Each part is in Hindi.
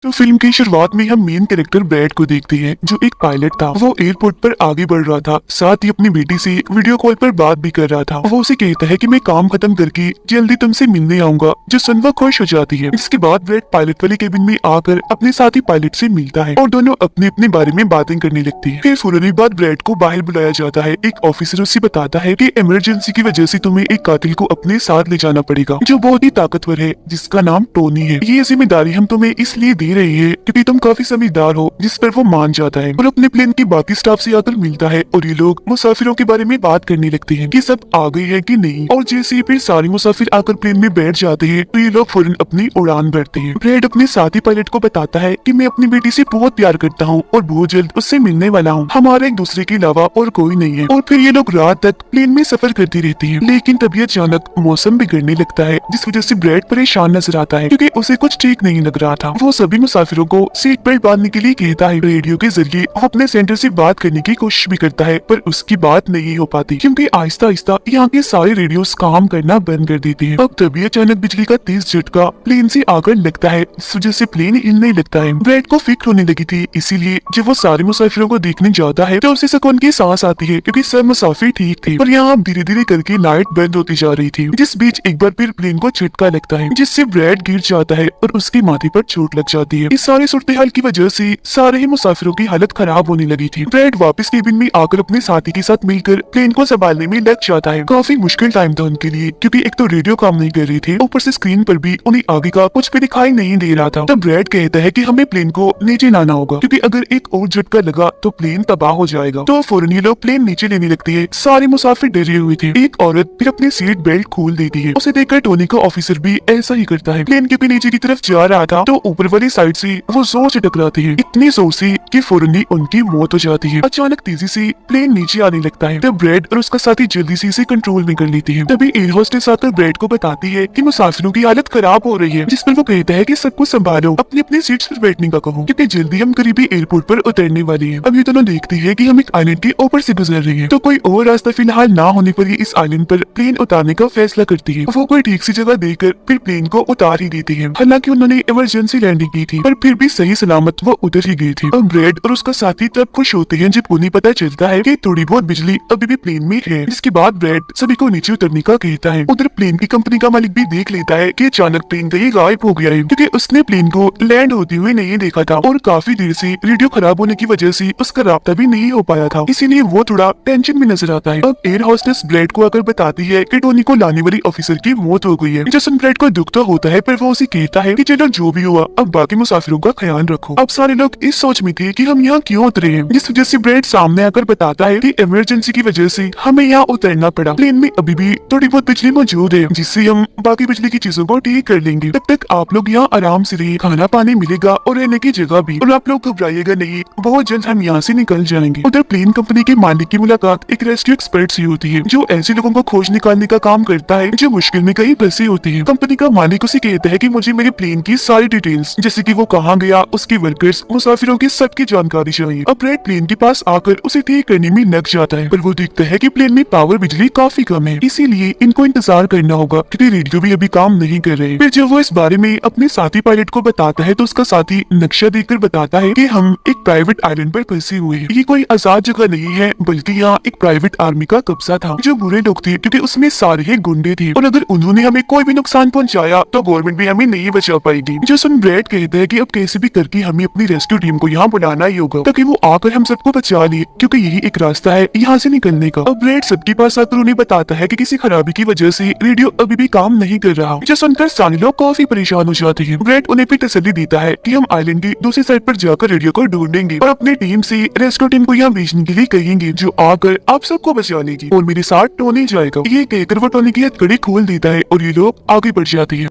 तो फिल्म की शुरुआत में हम मेन कैरेक्टर ब्रैड को देखते हैं, जो एक पायलट था। वो एयरपोर्ट पर आगे बढ़ रहा था, साथ ही अपनी बेटी से वीडियो कॉल पर बात भी कर रहा था। वो उसे कहता है कि मैं काम खत्म करके जल्दी तुमसे मिलने आऊंगा, जो सुनकर खुश हो जाती है। इसके बाद ब्रैड पायलट वाले केबिन में आकर अपने साथी पायलट से मिलता है और दोनों अपने अपने बारे में बातें करने लगते हैं। फिर फौरन बाद ब्रैड को बाहर बुलाया जाता है। एक ऑफिसर उसे बताता है कि इमरजेंसी की वजह से तुम्हें एक कातिल को अपने साथ ले जाना पड़ेगा, जो बहुत ही ताकतवर है, जिसका नाम टोनी है। ये जिम्मेदारी हम तुम्हें इसलिए दे रहे हैं क्योंकि तुम काफी समझदार हो, जिस पर वो मान जाता है और अपने प्लेन की बाकी स्टाफ से आकर मिलता है। और ये लोग मुसाफिरों के बारे में बात करने लगते हैं कि सब आ गए हैं कि नहीं। और जैसे ही फिर सारे मुसाफिर आकर प्लेन में बैठ जाते हैं तो ये लोग फौरन अपनी उड़ान भरते हैं। ब्रैड अपने साथी पायलट को बताता है कि मैं अपनी बेटी से बहुत प्यार करता हूँ और बहुत जल्द उससे मिलने वाला हूँ। हमारे एक दूसरे के अलावा और कोई नहीं है। और फिर ये लोग रात तक प्लेन में सफर करती रहती है। लेकिन तभी अचानक मौसम बिगड़ने लगता है, जिस वजह से ब्रैड परेशान नजर आता है क्योंकि उसे कुछ ठीक नहीं लग रहा था। वो सभी मुसाफिरों को सीट बेल्ट बांधने के लिए कहता है। रेडियो के जरिए वो अपने सेंटर से बात करने की कोशिश भी करता है, पर उसकी बात नहीं हो पाती क्योंकि आहिस्ता आहिस्ता यहाँ के सारे रेडियोस काम करना बंद कर देते हैं। अब तभी अचानक बिजली का तेज झटका प्लेन से आकर लगता है, इस वजह से प्लेन हिलने लगता है। ब्रैड को फिक्र होने लगी थी, इसीलिए जब वो सारे मुसाफिरों को देखने जाता है तो उसे सुकून की सांस आती है क्योंकि सब मुसाफिर ठीक थे। पर यहाँ धीरे धीरे करके लाइट बंद होती जा रही थी, जिस बीच एक बार फिर प्लेन को झटका लगता है, जिससे ब्रैड गिर जाता है और उसके माथे पर चोट लग जाती है। इस सारे सूरत हाल की वजह से सारे ही मुसाफिरों की हालत खराब होने लगी थी। ब्रैड वापस केबिन में आकर अपने साथी के साथ मिलकर प्लेन को संभालने में लग जाता है। काफी मुश्किल टाइम था उनके लिए क्योंकि एक तो रेडियो काम नहीं कर रही थी, ऊपर से स्क्रीन पर भी उन्हें आगे का कुछ भी दिखाई नहीं दे रहा था। तब ब्रैड कहता है कि हमें प्लेन को नीचे लाना होगा क्योंकि अगर एक और झटका लगा तो प्लेन तबाह हो जाएगा। तो फौरन ये लोग प्लेन नीचे लेने लगते हैं। सारे मुसाफिर डरे हुए थे। एक औरत फिर अपनी सीट बेल्ट खोल देती है। उसे देखकर टोनी का ऑफिसर भी ऐसा ही करता है। प्लेन के भी नीचे की तरफ जा रहा था तो ऊपर वाली साइड से वो जोर से टकराते हैं, इतनी जोर से कि फौरन ही उनकी मौत हो जाती है। अचानक तेजी से प्लेन नीचे आने लगता है। तब ब्रैड और उसका साथी जल्दी से इसे कंट्रोल में कर लेती है। तभी एयर होस्टेस आकर ब्रैड को बताती है कि मुसाफिरों की हालत खराब हो रही है, जिस पर वो कहता है कि सबको संभालो, अपनी अपनी सीट्स पर बैठने का कहो क्योंकि जल्दी हम करीबी एयरपोर्ट पर उतरने वाली है। अब ये दोनों देखती है कि हम एक आइलैंड के ऊपर से गुजर रही है, तो कोई और रास्ता फिलहाल ना होने पर ये इस आइलैंड पर प्लेन उतारने का फैसला करती है। वो कोई ठीक सी जगह देखकर फिर प्लेन को उतार ही देती है। हालांकि उन्होंने इमरजेंसी लैंडिंग की थी, पर फिर भी सही सलामत वो उतर ही गई थी। अब ब्रैड और उसका साथी तब खुश होते हैं जब उन्हें पता चलता है कि थोड़ी बहुत बिजली अभी भी प्लेन में है। जिसके बाद ब्रैड सभी को नीचे उतरने का कहता है। उधर प्लेन की कंपनी का मालिक भी देख लेता है कि अचानक प्लेन कहीं गायब हो गया है, क्योंकि उसने प्लेन को लैंड होते हुए नहीं देखा था और काफी देर से रेडियो खराब होने की वजह से उसका राब्ता भी नहीं हो पाया था, इसीलिए वो थोड़ा टेंशन में नजर आता है। अब एयर होस्टेस ब्रैड को आकर बताती है कि टोनी को लाने वाली ऑफिसर की मौत हो गई है। जैसन ब्रैड को दुख तो होता है, पर वो उसे कहता है कि चलो जो भी हुआ अब बाकी मुसाफिरों का ख्याल रखो। अब सारे लोग इस सोच में थे कि हम यहाँ क्यों उतरे हैं, जिस वजह से ब्रैड सामने आकर बताता है कि इमरजेंसी की वजह से हमें यहाँ उतरना पड़ा। प्लेन में अभी भी थोड़ी बहुत बिजली मौजूद है, जिससे हम बाकी बिजली की चीजों को ठीक कर लेंगे। तब तक आप लोग यहाँ आराम से रहिए, खाना पानी मिलेगा और रहने की जगह भी, और आप लोग घबराइएगा नहीं, बहुत जल्द हम यहाँ से निकल जाएंगे। उधर प्लेन कंपनी के मालिक की मुलाकात एक रेस्क्यू एक्सपर्ट से होती है, जो ऐसे लोगों को खोज निकालने का काम करता है जो मुश्किल में कहीं फंसे होते हैं। कंपनी का मालिक उसे कहता है कि मुझे मेरे प्लेन की सारी डिटेल्स, जैसे कि वो कहाँ गया, उसके वर्कर्स, मुसाफिरों की सबकी जानकारी चाहिए। अब ब्रैड प्लेन के पास आकर उसे ठीक करने में लग जाता है, पर वो देखता है कि प्लेन में पावर बिजली काफी कम है, इसीलिए इनको इंतजार करना होगा क्योंकि रेडियो भी अभी काम नहीं कर रहे। फिर जब वो इस बारे में अपने साथी पायलट को बताता है तो उसका साथी नक्शा देखकर बताता है कि हम एक प्राइवेट आइलैंड पर फंसे हुए हैं। ये कोई आजाद जगह नहीं है, बल्कि यहाँ एक प्राइवेट आर्मी का कब्जा था, जो बुरे लोग थे क्योंकि उसमें सारे ही गुंडे थे, और अगर उन्होंने हमें कोई भी नुकसान पहुंचाया तो गवर्नमेंट भी हमें नहीं बचा पाएगी। जो सुन ब्रैड कहते हैं कि अब कैसे भी करके हमें अपनी रेस्क्यू टीम को यहाँ बुलाना ही होगा ताकि वो आकर हम सबको बचा ले, क्योंकि यही एक रास्ता है यहाँ से निकलने का। अब ब्रैड सबके पास आकर उन्हें बताता है कि किसी खराबी की वजह से रेडियो अभी भी काम नहीं कर रहा, जो सुनकर सारे लोग काफी परेशान हो जाते हैं। ब्रैड उन्हें भी तसल्ली देता है कि हम आइलैंड की दूसरी साइड पर जाकर रेडियो को ढूंढेंगे और अपनी टीम से रेस्क्यू टीम को यहाँ भेजने के लिए कहेंगे, जो आकर आप सबको बचा लेगी और मेरे साथ टोनी जाएगा। ये कहकर वो टोनी की हथकड़ी खोल देता है और ये लोग आगे बढ़ जाते हैं।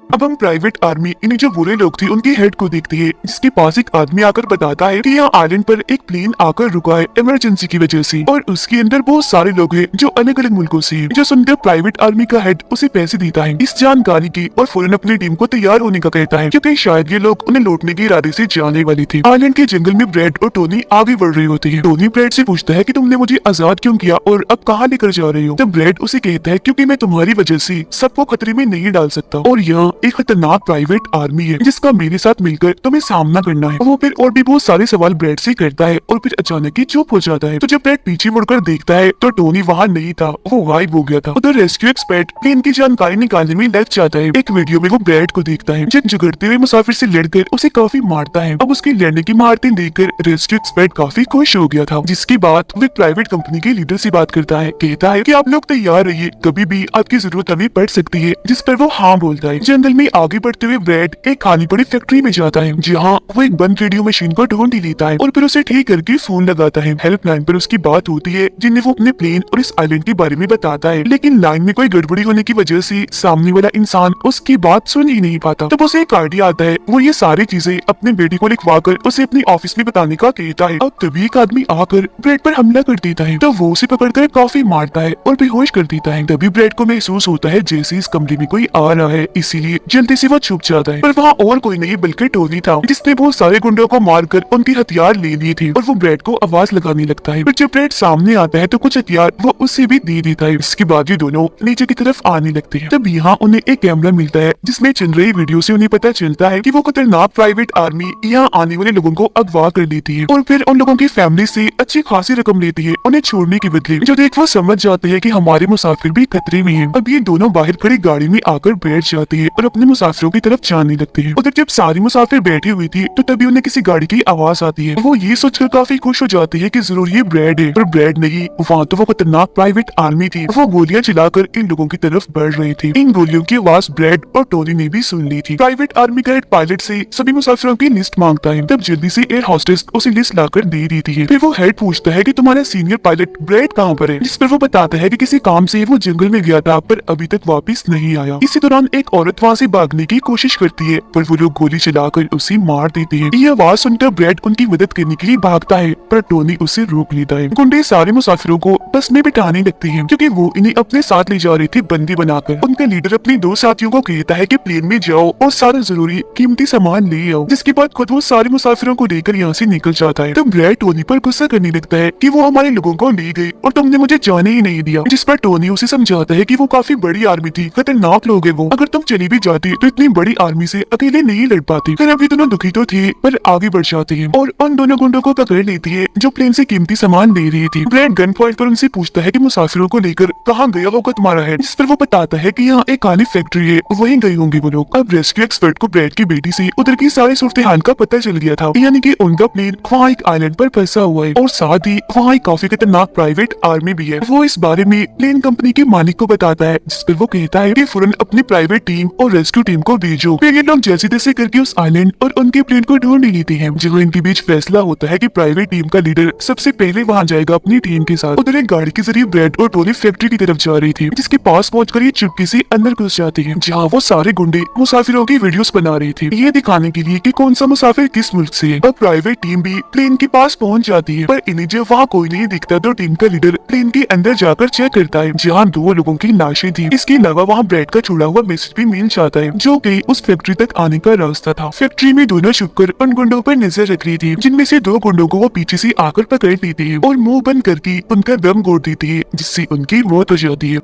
अब हम प्राइवेट आर्मी इन्हें जो बुरे लोग थे उनके हेड को देखते हैं, जिसके पास एक आदमी आकर बताता है कि यहाँ आइलैंड पर एक प्लेन आकर रुका है इमरजेंसी की वजह से, और उसके अंदर बहुत सारे लोग हैं जो अलग अलग मुल्कों से हैं। जो सुनकर प्राइवेट आर्मी का हेड उसे पैसे देता है इस जानकारी की और फौरन अपनी टीम को तैयार होने का कहता है, क्योंकि शायद ये लोग उन्हें लौटने के इरादे से जाने वाली थी। आइलैंड के जंगल में ब्रैड और टोनी आगे बढ़ रहे होते हैं। टोनी ब्रैड से पूछता है कि तुमने मुझे आजाद क्यों किया और अब कहाँ लेकर जा रहे हो। तब ब्रैड उसे कहता है क्योंकि मैं तुम्हारी वजह से सबको खतरे में नहीं डाल सकता और यहाँ एक खतरनाक प्राइवेट आर्मी है जिसका मेरे साथ मिलकर तुम्हें सामना करना है। वो फिर और भी बहुत सारे सवाल ब्रेड से करता है और फिर अचानक ही चुप हो जाता है। तो जब ब्रेड पीछे मुड़कर देखता है तो टोनी वहाँ नहीं था, वो गायब हो गया था। उधर रेस्क्यू एक्सपर्ट प्लेन की जानकारी निकालने में लग जाता है। एक वीडियो में वो ब्रेड को देखता है जो झगड़ते हुए मुसाफिर से लड़कर उसे काफी मारता है। अब उसकी लड़ने की महारतें देखकर रेस्क्यू एक्सपर्ट काफी खुश हो गया था। जिसकी बात वो एक प्राइवेट कंपनी के लीडर से बात करता है, कहता है कि आप लोग तैयार रहिए, कभी भी आपकी जरूरत हमें पड़ सकती है। जिस पर वो हाँ बोलता है। जंगल में आगे बढ़ते हुए ब्रेड एक खाली पड़ी फैक्ट्री में जाता है जहाँ वो एक बंद रेडियो मशीन को ढूंढ ही लेता है और फिर उसे ठीक करके फोन लगाता है। हेल्पलाइन पर उसकी बात होती है जिनमें वो अपने प्लेन और इस आइलैंड के बारे में बताता है, लेकिन लाइन में कोई गड़बड़ी होने की वजह से सामने वाला इंसान उसकी बात सुन ही नहीं पाता। तब उसे एक आइडिया आता है, वो ये सारी चीजें अपने बेटे को लिखवा कर उसे अपने ऑफिस में बताने का कहता है। अब तभी एक आदमी आकर ब्रेड पर हमला कर देता है। तो वो उसे पकड़कर काफी मारता है और बेहोश कर देता है। तभी ब्रेड को महसूस होता है जैसे इस कमरे में कोई आ रहा है, इसीलिए जल्दी से वो छुप जाता है। पर वहाँ और कोई नहीं बल्कि टोनी था जिसने बहुत सारे गुंडों को मारकर उनके हथियार ले लिए थे और वो ब्रेड को आवाज लगाने लगता है। फिर जब ब्रेड सामने आता है तो कुछ हथियार वो उससे भी दे देता है। इसके बाद ये दोनों नीचे की तरफ आने लगते हैं। तब यहाँ उन्हें एक कैमरा मिलता है जिसमें चल रही वीडियो से उन्हें पता चलता है कि वो खतरनाक प्राइवेट आर्मी यहाँ आने वाले लोगों को अगवा कर लेती है और फिर उन लोगों की फैमिली से अच्छी खासी रकम लेती है उन्हें छोड़ने के बदले। जो देख वो समझ जाते हैं कि हमारे मुसाफिर भी खतरे में हैं। अब ये दोनों बाहर खड़ी गाड़ी में आकर बैठ जाते हैं और अपने मुसाफिरों की तरफ जाने लगते हैं। उधर जब सारी मुसाफिर बैठी हुई थी तो तभी उन्हें किसी गाड़ी की आवाज आती है। वो ये सोचकर काफी खुश हो जाती है कि जरूर ये ब्रेड है, पर ब्रेड नहीं, वहाँ तो वो खतरनाक प्राइवेट आर्मी थी। वो गोलियां चलाकर इन लोगों की तरफ बढ़ रही थी। इन गोलियों की आवाज ब्रेड और टोनी ने भी सुन ली थी। प्राइवेट आर्मी का हेड पायलट से सभी मुसाफिरों की लिस्ट मांगता है। तब जल्दी से एयर होस्टेस उसे लिस्ट लाकर दे देती है। फिर वो हेड पूछता है कि तुम्हारा सीनियर पायलट ब्रेड कहाँ पर है, जिस पर वो बताता है कि किसी काम से वो जंगल में गया था पर अभी तक वापस नहीं आया। इसी दौरान एक औरत वहाँ से भागने की कोशिश करती है पर वो लोग गोली चलाकर उसे मार देते हैं। ये आवाज सुनकर ब्रेड उनकी मदद करने के लिए भागता है पर टोनी उसे रोक लेता है। गुंडे सारे मुसाफिरों को बस में बिठाने लगते हैं क्योंकि वो इन्हें अपने साथ ले जा रहे थे बंदी बनाकर। उनका लीडर अपने दो साथियों को कहता है कि प्लेन में जाओ और सारा जरूरी कीमती सामान ले आओ, जिसके बाद खुद वो सारे मुसाफिरों को लेकर यहाँ से निकल जाता है। तब ब्रेड टोनी पर गुस्सा करने लगता है कि वो हमारे लोगों को ले गए और तुमने मुझे जाने ही नहीं दिया। जिस पर टोनी उसे समझाता है कि वो काफी बड़ी आर्मी थी, खतरनाक लोग है वो, अगर तुम चली भी जाती तो इतनी बड़ी आर्मी से अकेले नहीं लड़ पाती। फिर अभी दोनों दुखी तो थे पर आगे बढ़ जाते हैं और उन दोनों गुंडों को पकड़ लेती है जो प्लेन से कीमती सामान ले रही थी। ब्रेड गन पॉइंट पर उनसे पूछता है कि मुसाफिरों को लेकर कहाँ गया होगा तुम्हारा हेड, जिस पर वो बताता है कि यहाँ एक खाली फैक्ट्री है, वहीं गए होंगे वो लोग। अब रेस्क्यू एक्सपर्ट को ब्रेड की बेटी से उधर की सारी सूरत हाल का पता चल गया था, यानी कि उनका प्लेन वहाँ एक आइलैंड पर फंसा हुआ है और साथ ही वहाँ एक काफी खतरनाक प्राइवेट आर्मी भी है। वो इस बारे में प्लेन कंपनी के मालिक को बताता है, जिस पर वो कहता है कि फौरन अपनी प्राइवेट टीम और रेस्क्यू टीम को भेजो। फिर ये लोग जैसे तैसे करके उस आइलैंड और उनके प्लेन को ढूंढ लेते हैं। जब इनके बीच फैसला होता है कि प्राइवेट टीम का लीडर सबसे पहले वहाँ जाएगा अपनी टीम के साथ। उधर एक गाड़ी के जरिए ब्रेड और टोनी फैक्ट्री की तरफ जा रही थी, जिसके पास पहुंचकर ये चुपके से अंदर घुस जाती है, जहाँ वो सारे गुंडे मुसाफिरों की वीडियोस बना रही थी, ये दिखाने के लिए कि कौन सा मुसाफिर किस मुल्क से है। अब प्राइवेट टीम भी प्लेन के पास पहुंच जाती है, पर इन्हें जब वहाँ कोई नहीं दिखता तो टीम का लीडर प्लेन के अंदर जाकर चेक करता है, जहाँ दो लोगों की लाशें थी। इसके अलावा वहाँ ब्रेड का छुड़ा हुआ मैसेज भी मिल जाता है, जो कि उस फैक्ट्री तक आने का रास्ता था। फैक्ट्री में दोनों छुपकर उन गुंडों पर नजर रख रही थी, जिनमें से दो गुंडों को वो पीछे से आकर पकड़ लेती है और मुंह बंद करके उनका दम घोट देती है, जिससे उनकी मौत हो जाती है।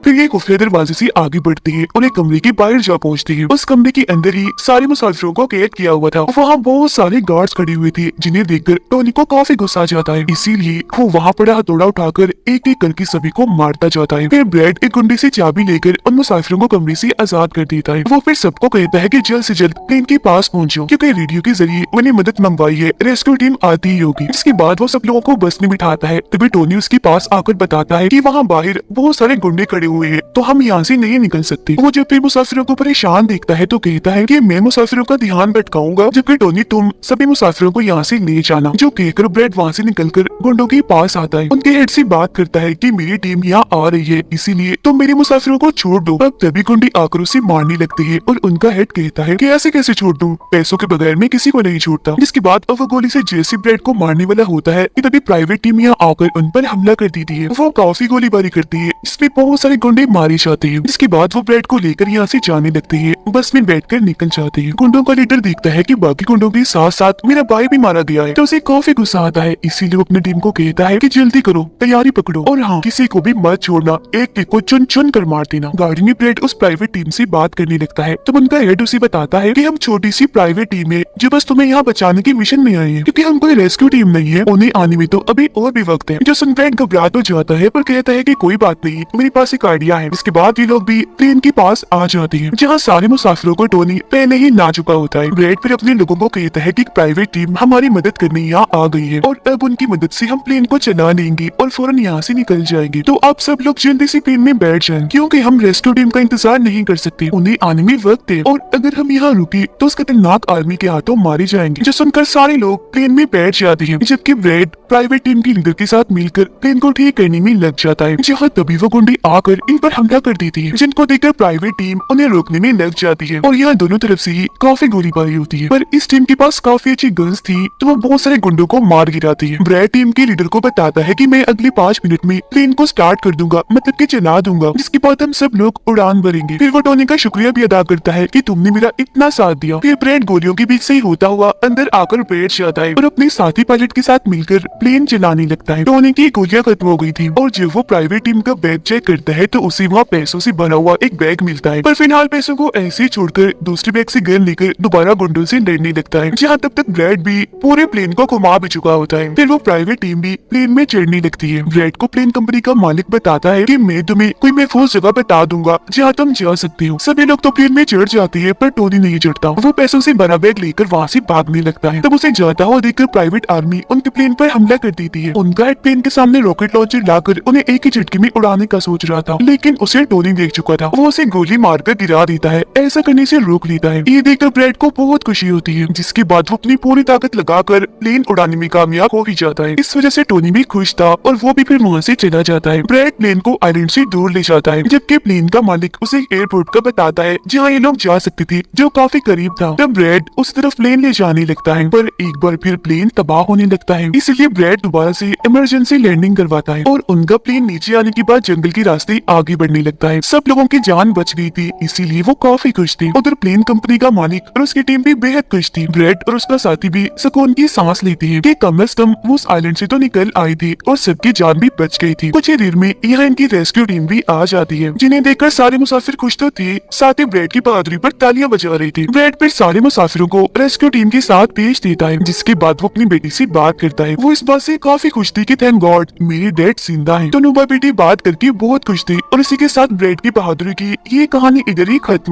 फिर ये खुफिया दरवाजे से आगे बढ़ती है और एक कमरे के बाहर जा पहुंचती है। उस कमरे के अंदर ही सारे मुसाफिरों को कैद किया हुआ था। वहाँ बहुत सारे गार्ड्स खड़े हुए थे, जिन्हें देखकर टोनी को काफी गुस्सा आ जाता है, इसीलिए वो वहाँ पड़ा हथौड़ा उठाकर एक एक करके सभी को मारता जाता है। फिर ब्रेड एक गुंडे से चाबी लेकर उन मुसाफिरों को कमरे से आजाद कर देता है। वो फिर सबको कहता है कि जल्द से जल्द प्लेन के पास पहुंचो, क्योंकि रेडियो के जरिए उन्हें मदद मंगवाई है, रेस्क्यू टीम आती ही होगी। इसके बाद वो सब लोगों को बस में बिठाता है। तभी टोनी उसके पास आकर बताता है कि वहाँ बाहर बहुत सारे गुंडे खड़े हुए हैं, तो हम यहाँ से नहीं निकल सकते। वो जब भी मुसाफिरों को परेशान देखता है तो कहता है कि मैं मुसाफिरों का ध्यान भटकाऊंगा, जबकि टोनी तुम सभी मुसाफिरों को यहाँ से ले जाना। जो कहकर ब्रेड वहाँ से निकलकर गुंडों के पास आता है, उनके हेड से बात करता है कि मेरी टीम यहाँ आ रही है, इसीलिए तुम मेरे मुसाफिरों को छोड़ दो। अब तभी गुंडे आकर उसे मारने लगते हैं और उनका हेड कहता है कि ऐसे कैसे छोड़ दूं, पैसों के बगैर मैं किसी को नहीं छोड़ता। जिसके बाद वो गोली से जैसे ब्रेड को मारने वाला होता है कि तभी प्राइवेट टीम यहाँ आकर उन पर हमला कर देती है। वो काफी गोलीबारी करती है, जिसमें बहुत सारे गुंडे मारे जाते हैं। जिसके बाद वो ब्रेड को लेकर यहाँ से जाने लगते हैं। बस में बैठकर निकल जाते हैं। गुंडों का लीडर देखता है कि बाकी गुंडों के साथ साथ मेरा भाई भी मारा गया है, तो उसे काफी गुस्सा आता है। इसीलिए वो अपनी टीम को कहता है कि जल्दी करो, तैयारी पकड़ो और हाँ, किसी को भी मत छोड़ना, एक एक को चुन चुन कर मार देना। गाड़ी में ब्रेड उस प्राइवेट टीम से बात करने लगता है, तो उनका हेड उसे बताता है कि हम छोटी सी प्राइवेट टीम है जो बस तुम्हें यहाँ बचाने की मिशन में आई है, क्योंकि हम कोई रेस्क्यू टीम नहीं है। उन्हें आने में तो अभी और भी वक्त है। जो सुन ब्रेड घबरा तो जाता है पर कहता है कि कोई बात नहीं, मेरे पास एक आइडिया है। इसके बाद ये लोग भी प्लेन के पास आ जाते हैं, जहाँ सारे मुसाफिरों को टोनी पहले ही ला चुका होता है। ब्रेड फिर अपने लोगों को कहता है कि एक प्राइवेट टीम हमारी मदद करने यहाँ आ गई है और अब उनकी मदद से हम प्लेन को चला लेंगे और फौरन यहाँ से निकल जाएंगे। तो आप सब लोग जल्दी से प्लेन में बैठ जाएं, क्योंकि हम रेस्क्यू टीम का इंतजार नहीं कर सकते, उन्हें आने में वक्त है और अगर हम यहाँ रुके तो उस खतरनाक आर्मी के हाथों मारे जाएंगे। जो सुनकर सारे लोग प्लेन में बैठ जाते हैं, जबकि ब्रेड प्राइवेट टीम के लीडर के साथ मिलकर प्लेन को ठीक करने में लग जाता है। जहाँ तभी वो गुंडे आकर इन पर हमला कर देती है, जिनको देखकर प्राइवेट टीम उन्हें रोकने में लग जाती है और यहाँ दोनों तरफ से ही काफी गोलीबारी होती है। पर इस टीम के पास काफी अच्छी गन्स थी, तो वो बहुत सारे गुंडों को मार गिराती है। ब्रेड टीम के लीडर को बताता है कि मैं अगले 5 मिनट में प्लेन को स्टार्ट कर दूंगा, मतलब कि चला दूंगा, जिसके बाद हम सब लोग उड़ान भरेंगे। फिर वो टोनी का शुक्रिया भी अदा करता है कि तुमने मेरा इतना साथ दिया। फिर ब्रेड गोलियों के बीच से ही होता हुआ अंदर आकर बैठ जाता है और अपने साथी पायलट के साथ मिलकर प्लेन चलाने लगता है। टोनी की गोलियां खत्म हो गई थी और जब वो प्राइवेट टीम का बैग चेक करता है तो उसे वहाँ पैसों से भरा हुआ एक बैग मिलता है। पर फिलहाल पैसों को ऐसे ही छोड़कर दूसरे बैग से गन लेकर दोबारा गुंडों से लड़ने लगता है, जहाँ तब तक ब्रेड भी पूरे प्लेन को घुमा भी चुका होता है। फिर वो प्राइवेट टीम भी प्लेन में चढ़ने लगती है। ब्रेड को प्लेन कंपनी का मालिक बताता है कि मैं तुम्हें कोई महफूज जगह बता दूंगा जहाँ तुम जा सकते हो। सभी लोग तो प्लेन में चढ़ जाते हैं पर टोनी नहीं चढ़ता। वो पैसों से भरा बैग लेकर वहाँ से भागने लगता है। तब उसे जाता हुआ देखकर प्राइवेट आर्मी उनके प्लेन पर हमला कर देती है। उनका हेड प्लेन के सामने रॉकेट लॉन्चर लाकर उन्हें एक ही झटके में उड़ाने का सोच रहा था, लेकिन उसे टोनी देख चुका था। वो उसे गोली मारकर गिरा देता है, ऐसा करने से रोक लेता है। ये देखकर ब्रेड को बहुत खुशी होती है, जिसके बाद वो अपनी पूरी ताकत लगाकर प्लेन उड़ाने में कामयाब हो ही जाता है। इस वजह से टोनी भी खुश था और वो भी फिर वहाँ से चला जाता है। ब्रेड प्लेन को आइलैंड से दूर ले जाता है, जबकि प्लेन का मालिक उसे एयरपोर्ट का बताता है जहाँ ये लोग जा सकते थे, जो काफी करीब था। तब ब्रेड उस तरफ प्लेन ले जाने लगता है, पर एक बार फिर प्लेन तबाह होने लगता है। इसलिए ब्रेड दोबारा से इमरजेंसी लैंडिंग करवाता है और उनका प्लेन नीचे आने के बाद जंगल के रास्ते आगे बढ़ने लगता है। सब लोगों की जान बच गई थी, इसीलिए वो काफी खुश थे। उधर प्लेन कंपनी का मालिक और उसकी टीम भी बेहद खुश थी। ब्रेड और उसका साथी भी सुकून की सांस लेते हैं कि कम से कम वो उस आइलैंड से तो निकल आए थे और सबकी जान भी बच गई थी। कुछ ही देर में यहाँ इनकी रेस्क्यू टीम भी आ जाती है, जिन्हें देखकर सारे मुसाफिर खुश तो थे, साथ ही ब्रेड की बहादुरी पर तालियां बजा रही थी। ब्रेड फिर सारे मुसाफिरों को रेस्क्यू टीम के साथ पेश देता है, जिसके बाद वो अपनी बेटी से बात करता है। वो इस बात से काफी खुश थी कि थैंक गॉड मेरी डैड जिंदा है। दोनों बेटी बात करके बहुत खुश थे और इसी के साथ ब्रेड की बहादुरी की ये कहानी इधर ही खत्म हो